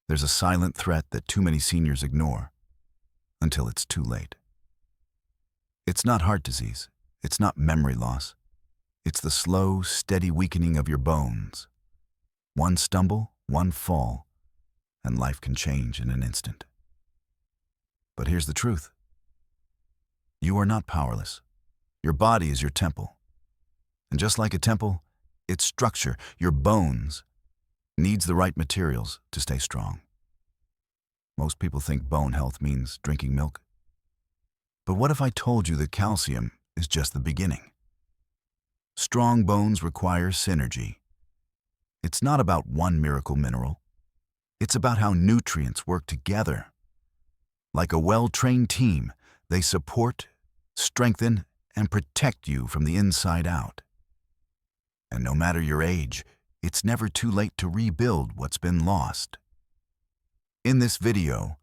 There's a silent threat that too many seniors ignore until it's too late. It's not heart disease. It's not memory loss. It's the slow, steady weakening of your bones. One stumble, one fall, and life can change in an instant. But here's the truth. You are not powerless. Your body is your temple. And just like a temple, its structure, your bones, needs the right materials to stay strong. Most people think bone health means drinking milk. But what if I told you that calcium is just the beginning? Strong bones require synergy. It's not about one miracle mineral. It's about how nutrients work together. Like a well-trained team, they support, strengthen, and protect you from the inside out. And no matter your age, it's never too late to rebuild what's been lost. In this video,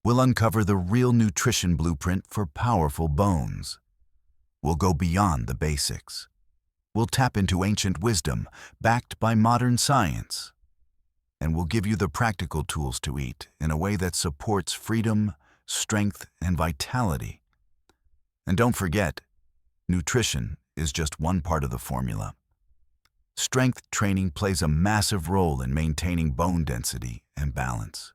we'll uncover the real nutrition blueprint for powerful bones. We'll go beyond the basics. We'll tap into ancient wisdom, backed by modern science. And we'll give you the practical tools to eat in a way that supports freedom, strength, and vitality. And don't forget, nutrition is just one part of the formula. Strength training plays a massive role in maintaining bone density and balance.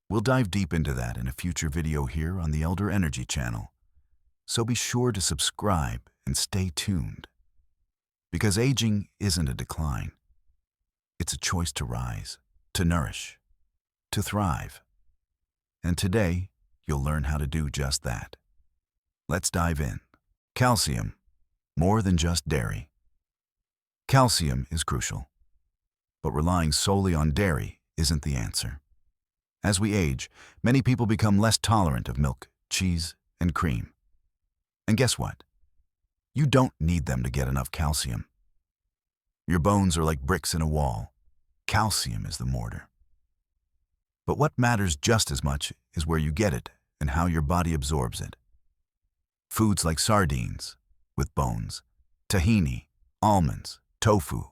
We'll dive deep into that in a future video here on the Elder Energy channel. So be sure to subscribe and stay tuned. Because aging isn't a decline. It's a choice to rise, to nourish, to thrive. And today, you'll learn how to do just that. Let's dive in. Calcium, more than just dairy. Calcium is crucial, but relying solely on dairy isn't the answer. As we age, many people become less tolerant of milk, cheese, and cream. And guess what? You don't need them to get enough calcium. Your bones are like bricks in a wall. Calcium is the mortar. But what matters just as much is where you get it and how your body absorbs it. Foods like sardines, with bones, tahini, almonds, tofu,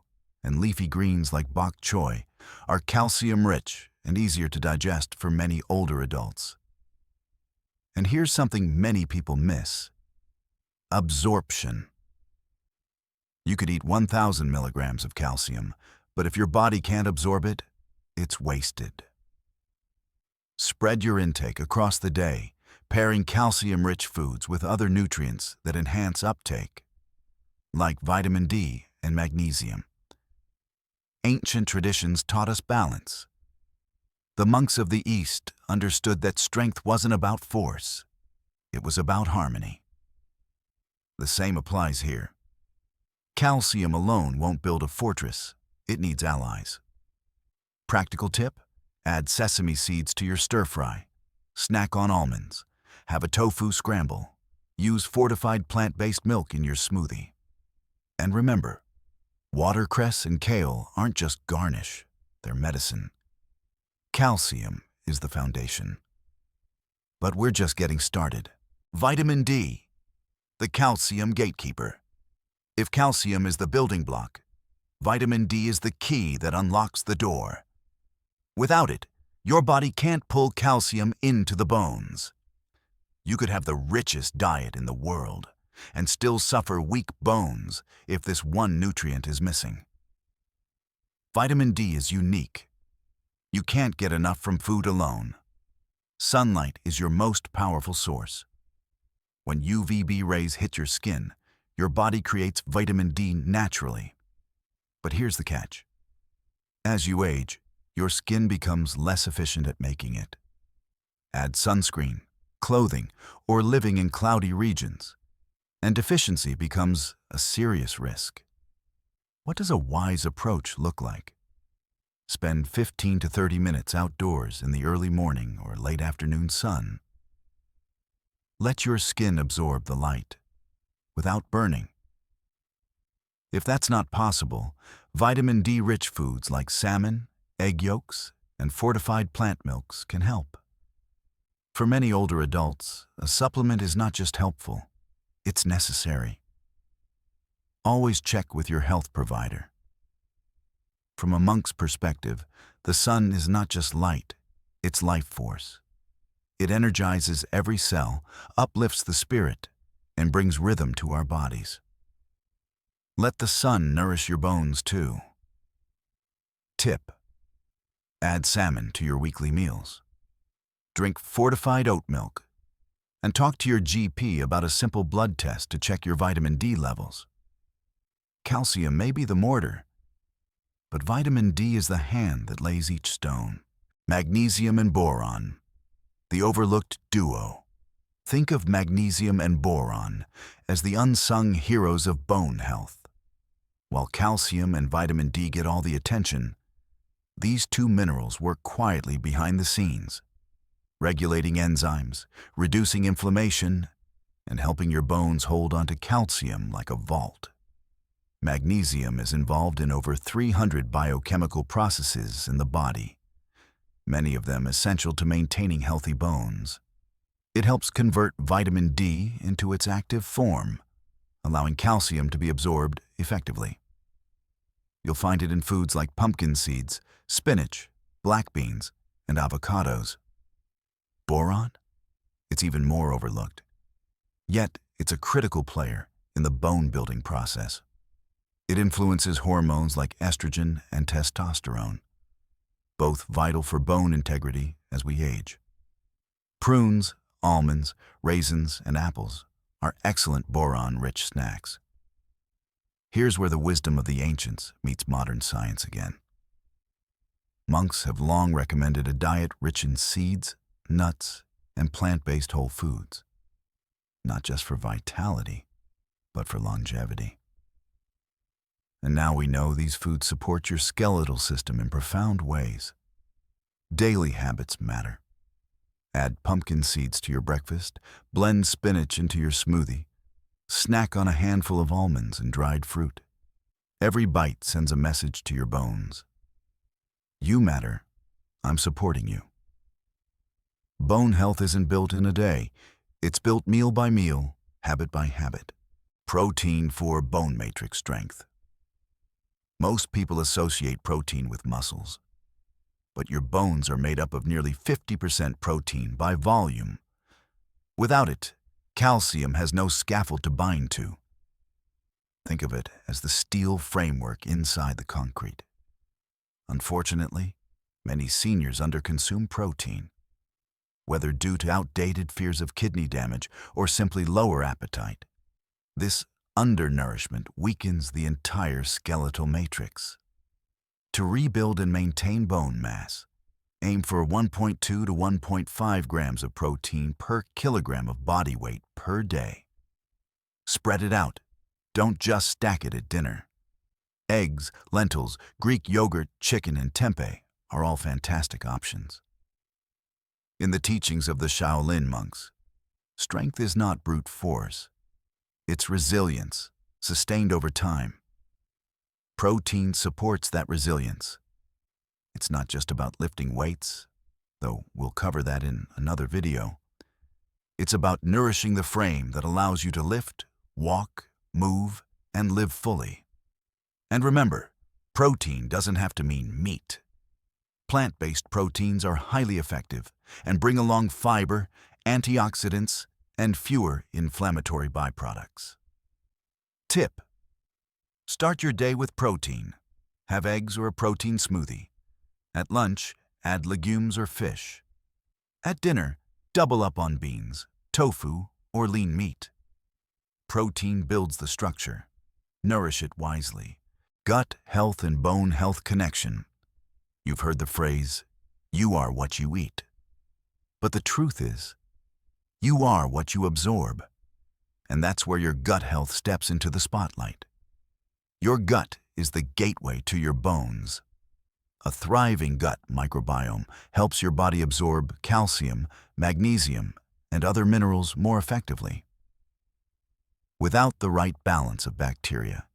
and leafy greens like bok choy are calcium-rich and easier to digest for many older adults. And here's something many people miss: absorption. You could eat 1,000 milligrams of calcium, but if your body can't absorb it, it's wasted. Spread your intake across the day, pairing calcium-rich foods with other nutrients that enhance uptake, like vitamin D and magnesium. Ancient traditions taught us balance. The monks of the East understood that strength wasn't about force, it was about harmony. The same applies here. Calcium alone won't build a fortress, it needs allies. Practical tip: add sesame seeds to your stir-fry, snack on almonds, have a tofu scramble, use fortified plant-based milk in your smoothie. And remember, watercress and kale aren't just garnish, they're medicine. Calcium is the foundation. But we're just getting started. Vitamin D, the calcium gatekeeper. If calcium is the building block, vitamin D is the key that unlocks the door. Without it, your body can't pull calcium into the bones. You could have the richest diet in the world and still suffer weak bones if this one nutrient is missing. Vitamin D is unique. You can't get enough from food alone. Sunlight is your most powerful source. When UVB rays hit your skin, your body creates vitamin D naturally. But here's the catch. As you age, your skin becomes less efficient at making it. Add sunscreen, clothing, or living in cloudy regions, and deficiency becomes a serious risk. What does a wise approach look like? Spend 15 to 30 minutes outdoors in the early morning or late afternoon sun. Let your skin absorb the light without burning. If that's not possible, vitamin D-rich foods like salmon, egg yolks, and fortified plant milks can help. For many older adults, a supplement is not just helpful, it's necessary. Always check with your health provider. From a monk's perspective, The sun is not just light, it's life force. It energizes every cell, uplifts the spirit, and brings rhythm to our bodies. Let the sun nourish your bones too. Tip: add salmon to your weekly meals. Drink fortified oat milk. And talk to your GP about a simple blood test to check your vitamin D levels. Calcium may be the mortar, but vitamin D is the hand that lays each stone. Magnesium and boron, the overlooked duo. Think of magnesium and boron as the unsung heroes of bone health. While calcium and vitamin D get all the attention, these two minerals work quietly behind the scenes, regulating enzymes, reducing inflammation, and helping your bones hold onto calcium like a vault. Magnesium is involved in over 300 biochemical processes in the body, many of them essential to maintaining healthy bones. It helps convert vitamin D into its active form, allowing calcium to be absorbed effectively. You'll find it in foods like pumpkin seeds, spinach, black beans, and avocados. Boron? It's even more overlooked. Yet, it's a critical player in the bone-building process. It influences hormones like estrogen and testosterone, both vital for bone integrity as we age. Prunes, almonds, raisins, and apples are excellent boron-rich snacks. Here's where the wisdom of the ancients meets modern science again. Monks have long recommended a diet rich in seeds, nuts, and plant-based whole foods, not just for vitality, but for longevity. And now we know these foods support your skeletal system in profound ways. Daily habits matter. Add pumpkin seeds to your breakfast, blend spinach into your smoothie, snack on a handful of almonds and dried fruit. Every bite sends a message to your bones. You matter. I'm supporting you. Bone health isn't built in a day. It's built meal by meal, habit by habit. Protein for bone matrix strength. Most people associate protein with muscles, but your bones are made up of nearly 50% protein by volume. Without it, calcium has no scaffold to bind to. Think of it as the steel framework inside the concrete. Unfortunately, many seniors underconsume protein, whether due to outdated fears of kidney damage or simply lower appetite. This undernourishment weakens the entire skeletal matrix. To rebuild and maintain bone mass, aim for 1.2 to 1.5 grams of protein per kilogram of body weight per day. Spread it out. Don't just stack it at dinner. Eggs, lentils, Greek yogurt, chicken, and tempeh are all fantastic options. In the teachings of the Shaolin monks, strength is not brute force. It's resilience, sustained over time. Protein supports that resilience. It's not just about lifting weights, though we'll cover that in another video. It's about nourishing the frame that allows you to lift, walk, move, and live fully. And remember, protein doesn't have to mean meat. Plant-based proteins are highly effective and bring along fiber, antioxidants, and fewer inflammatory byproducts. Tip: start your day with protein. Have eggs or a protein smoothie. At lunch, add legumes or fish. At dinner, double up on beans, tofu, or lean meat. Protein builds the structure. Nourish it wisely. Gut health and bone health connection. You've heard the phrase, "You are what you eat." But the truth is, you are what you absorb. And that's where your gut health steps into the spotlight. Your gut is the gateway to your bones. A thriving gut microbiome helps your body absorb calcium, magnesium, and other minerals more effectively. Without the right balance of bacteria,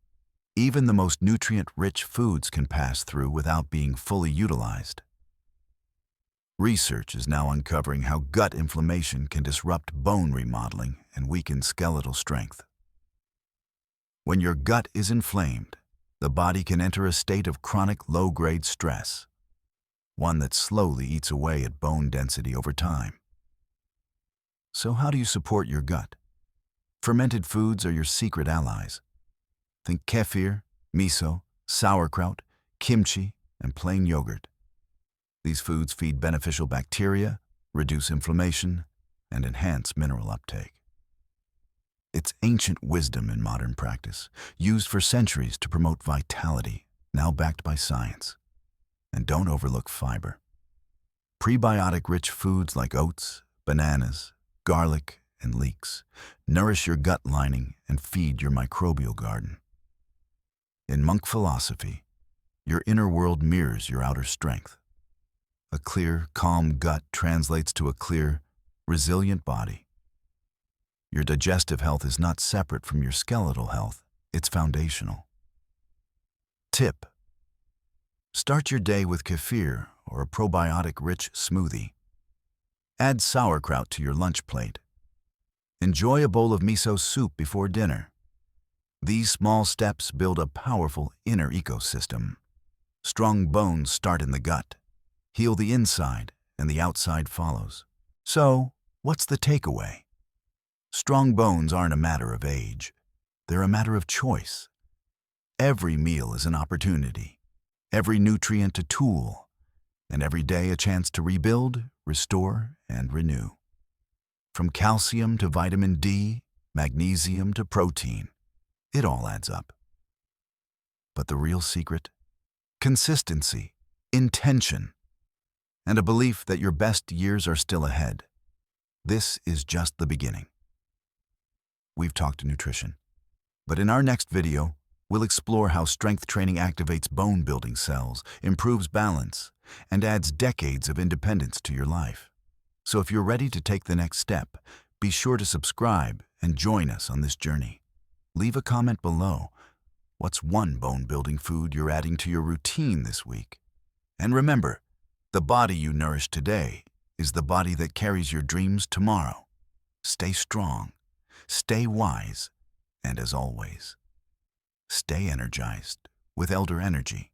even the most nutrient-rich foods can pass through without being fully utilized. Research is now uncovering how gut inflammation can disrupt bone remodeling and weaken skeletal strength. When your gut is inflamed, the body can enter a state of chronic low-grade stress. one that slowly eats away at bone density over time. So how do you support your gut? Fermented foods are your secret allies. Think kefir, miso, sauerkraut, kimchi, and plain yogurt. These foods feed beneficial bacteria, reduce inflammation, and enhance mineral uptake. It's ancient wisdom in modern practice, used for centuries to promote vitality, now backed by science. And don't overlook fiber. Prebiotic-rich foods like oats, bananas, garlic, and leeks nourish your gut lining and feed your microbial garden. In monk philosophy, your inner world mirrors your outer strength. A clear, calm gut translates to a clear, resilient body. Your digestive health is not separate from your skeletal health, it's foundational. Tip: start your day with kefir or a probiotic-rich smoothie. Add sauerkraut to your lunch plate. Enjoy a bowl of miso soup before dinner. These small steps build a powerful inner ecosystem. Strong bones start in the gut. Heal the inside, and the outside follows. So, what's the takeaway? Strong bones aren't a matter of age. They're a matter of choice. Every meal is an opportunity, every nutrient a tool, and every day a chance to rebuild, restore, and renew. From calcium to vitamin D, magnesium to protein, it all adds up. But the real secret? Consistency, intention, and a belief that your best years are still ahead. This is just the beginning. We've talked nutrition, but in our next video, we'll explore how strength training activates bone-building cells, improves balance, and adds decades of independence to your life. So if you're ready to take the next step, be sure to subscribe and join us on this journey. Leave a comment below. What's one bone-building food you're adding to your routine this week? And remember, the body you nourish today is the body that carries your dreams tomorrow. Stay strong, stay wise, and as always, stay energized with Elder Energy.